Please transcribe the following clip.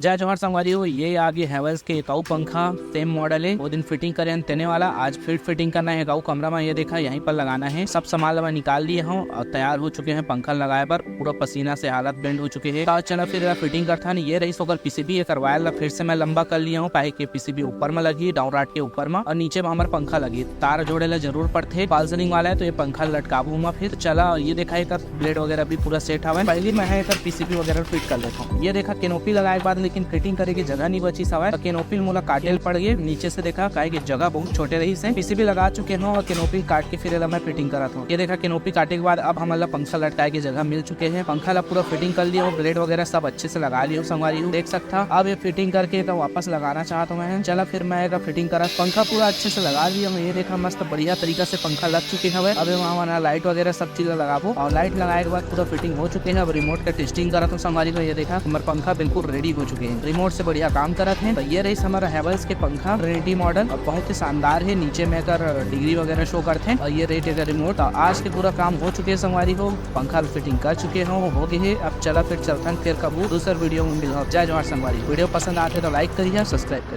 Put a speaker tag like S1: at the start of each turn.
S1: जय जोहर संगवारी हो। ये आगे हैवेल्स के एकाऊ पंखा सेम मॉडल है। वो दिन फिटिंग करे तेने वाला, आज फिर फिटिंग करना है एकाऊ कमरा में। ये देखा यहीं पर लगाना है। सब सामान मैं निकाल लिए हूँ और तैयार हो चुके हैं पंखा लगाए पर। पूरा पसीना से हालत बेंड हो चुके हैं। चला फिर फिटिंग करता नहीं। ये रही सोकर पीसीबी ये करवाया, फिर से मैं लंबा कर लिया हूँ। पाए के पीसीबी ऊपर में लगी, डाउन राट के ऊपर में, और नीचे में हमारे पंखा लगी। तार जोड़े ला जरूर पड़ते। बाल्सनिंग वाला है तो ये पंखा लटकाबू में। फिर चला ये देखा एक ब्लेड वगैरह भी पूरा सेट हवा है। पहले मैं है पीसीबी वगैरह फिट कर लेता हूँ। ये देखा कैनोपी लगाए के बाद लेकिन फिटिंग करेगी जगह नहीं बची सवाए। तो कैनोपी मोला काटेल पड़ गई। नीचे से देखा काहे की जगह बहुत छोटे रही से। पीसीबी लगा चुके हैं और कैनोपी काट के फिर मैं फिटिंग करा था। ये देखा कैनोपी काटे के बाद अब हमारा पंखा लटकाए की जगह मिल चुके हैं। पंखा ला पूरा फिटिंग कर लिया, ब्लेड वगैरह सब अच्छे से लगा लिया संगवारी हूँ, देख सकता। अब ये फिटिंग करके तो वापस लगाना चाहता हूँ मैं। चला फिर मैं फिटिंग करा, पंखा पूरा अच्छे से लगा लिया मैं। ये देखा मस्त बढ़िया तरीका से पंखा लग चुके हैं। अब वहाँ लाइट वगैरह सब चीज लगाबो और लाइट लगाए के बाद पूरा फिटिंग हो चुके हैं। अब रिमोट का टेस्टिंग करा तो संगवारी को। ये देखा हमारे पंखा बिल्कुल रेडी हो चुके हैं, रिमोट से बढ़िया काम करते हैं। तो ये रही हमारा हैवेल्स के पंखा ट्रिनिटी मॉडल और बहुत ही शानदार है। नीचे में कर डिग्री वगैरह शो करते हैं और ये रेट है रिमोट। तो आज के पूरा काम हो चुके हैं संगवारी को, पंखा फिटिंग कर चुके हो गए है। अब चला फिर चलता फिर कबू दूसर वीडियो में मिल। जय जोहर संगवारी। वीडियो पसंद आते तो लाइक करिए, सब्सक्राइब करिए।